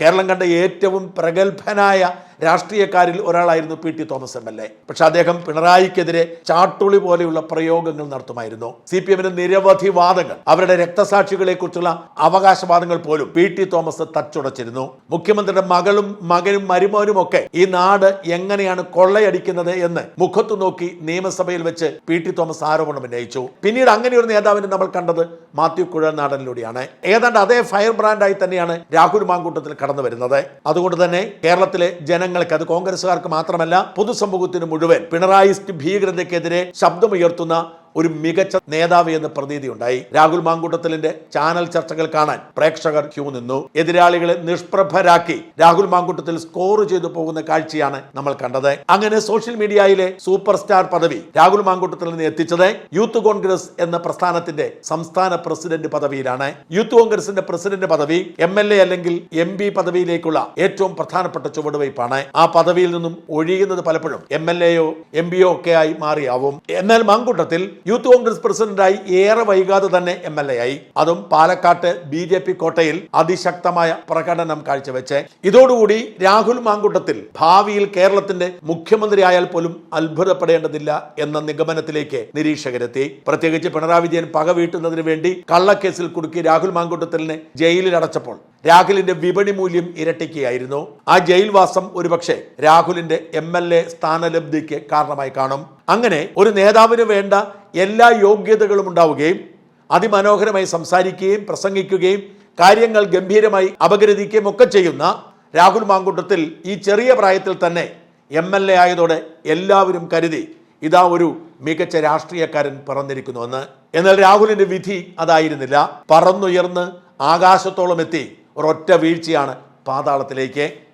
കേരളം കണ്ട ഏറ്റവും പ്രഗത്ഭനായ രാഷ്ട്രീയക്കാരിൽ ഒരാളായിരുന്നു പി ടി തോമസ് MLA. പക്ഷെ അദ്ദേഹം പിണറായിക്കെതിരെ ചാട്ടുളി പോലെയുള്ള പ്രയോഗങ്ങൾ നടത്തുമായിരുന്നു. CPM-ന് നിരവധി വാദങ്ങൾ, അവരുടെ രക്തസാക്ഷികളെ കുറിച്ചുള്ള അവകാശവാദങ്ങൾ പോലും പി ടി തോമസ് തച്ചുടച്ചിരുന്നു. മുഖ്യമന്ത്രിയുടെ മകനും മരുമോനും ഒക്കെ ഈ നാട് എങ്ങനെയാണ് കൊള്ളയടിക്കുന്നത് എന്ന് മുഖത്തു നോക്കി നിയമസഭയിൽ വെച്ച് പി ടി തോമസ് ആരോപണം ഉന്നയിച്ചു. പിന്നീട് അങ്ങനെ ഒരു നേതാവിനെ നമ്മൾ കണ്ടത് മാത്യു കുഴൽനാടനിലൂടെയാണ്. ഏതാണ്ട് അതേ ഫയർ ബ്രാൻഡായി തന്നെയാണ് രാഹുൽ മാങ്കൂട്ടത്തിൽ കടന്നു വരുന്നത്. അതുകൊണ്ട് തന്നെ കേരളത്തിലെ ജനങ്ങൾക്ക്, അത് കോൺഗ്രസുകാർക്ക് മാത്രമല്ല പൊതുസമൂഹത്തിന് മുഴുവൻ പിണറായിസ്റ്റ് ഭീകരതയ്ക്കെതിരെ ശബ്ദമുയർത്തുന്ന ഒരു മികച്ച നേതാവ് എന്ന പ്രതീതി ഉണ്ടായി. രാഹുൽ മാങ്കൂട്ടത്തിലിന്റെ ചാനൽ ചർച്ചകൾ കാണാൻ പ്രേക്ഷകർ ക്യൂ നിന്നു. എതിരാളികളെ നിഷ്പ്രഭരാക്കി രാഹുൽ മാങ്കൂട്ടത്തിൽ സ്കോർ ചെയ്തു പോകുന്ന കാഴ്ചയാണ് നമ്മൾ കണ്ടത്. അങ്ങനെ സോഷ്യൽ മീഡിയയിലെ സൂപ്പർ സ്റ്റാർ പദവി രാഹുൽ മാങ്കൂട്ടത്തിൽ നിന്ന് എത്തിച്ചത് യൂത്ത് കോൺഗ്രസ് എന്ന പ്രസ്ഥാനത്തിന്റെ സംസ്ഥാന പ്രസിഡന്റ് പദവിയിലാണ്. യൂത്ത് കോൺഗ്രസിന്റെ പ്രസിഡന്റ് പദവി MLA അല്ലെങ്കിൽ MP പദവിയിലേക്കുള്ള ഏറ്റവും പ്രധാനപ്പെട്ട ചുവടുവയ്പ്പാണ്. ആ പദവിയിൽ നിന്നും ഒഴിയുന്നത് പലപ്പോഴും MLA-യോ MP-യോ ഒക്കെ ആയി മാറിയാവും. എന്നാൽ മാങ്കൂട്ടത്തിൽ യൂത്ത് കോൺഗ്രസ് പ്രസിഡന്റായി ഏറെ വൈകാതെ തന്നെ MLA ആയി. അതും പാലക്കാട്ട് BJP കോട്ടയിൽ അതിശക്തമായ പ്രകടനം കാഴ്ചവെച്ച്. ഇതോടുകൂടി രാഹുൽ മാങ്കൂട്ടത്തിൽ ഭാവിയിൽ കേരളത്തിന്റെ മുഖ്യമന്ത്രി ആയാൽ പോലും അത്ഭുതപ്പെടേണ്ടതില്ല എന്ന നിഗമനത്തിലേക്ക് നിരീക്ഷകരെത്തി. പ്രത്യേകിച്ച് പിണറായി വിജയൻ പക വീട്ടുന്നതിന് വേണ്ടി കള്ളക്കേസിൽ കുടുക്കി രാഹുൽ മാങ്കൂട്ടത്തിലിനെ ജയിലിൽ അടച്ചപ്പോൾ രാഹുലിന്റെ വിപണി മൂല്യം ഇരട്ടിക്കുകയായിരുന്നു. ആ ജയിൽവാസം ഒരുപക്ഷെ രാഹുലിന്റെ MLA സ്ഥാനലബ്ധിക്ക് കാരണമായി കാണും. അങ്ങനെ ഒരു നേതാവിന് വേണ്ട എല്ലാ യോഗ്യതകളും ഉണ്ടാവുകയും അതിമനോഹരമായി സംസാരിക്കുകയും പ്രസംഗിക്കുകയും കാര്യങ്ങൾ ഗംഭീരമായി അപഗ്രഥിക്കുകയും ഒക്കെ ചെയ്യുന്ന രാഹുൽ മാങ്കൂട്ടത്തിൽ ഈ ചെറിയ പ്രായത്തിൽ തന്നെ MLA ആയതോടെ എല്ലാവരും കരുതി ഇതാ ഒരു മികച്ച രാഷ്ട്രീയക്കാരൻ പിറന്നിരിക്കുന്നുവെന്ന്. എന്നാൽ രാഹുലിന്റെ വിധി അതായിരുന്നില്ല. പറന്നുയർന്ന് ആകാശത്തോളം എത്തി ഒരൊറ്റ വീഴ്ചയാണ് പാതാളത്തിലേക്ക്.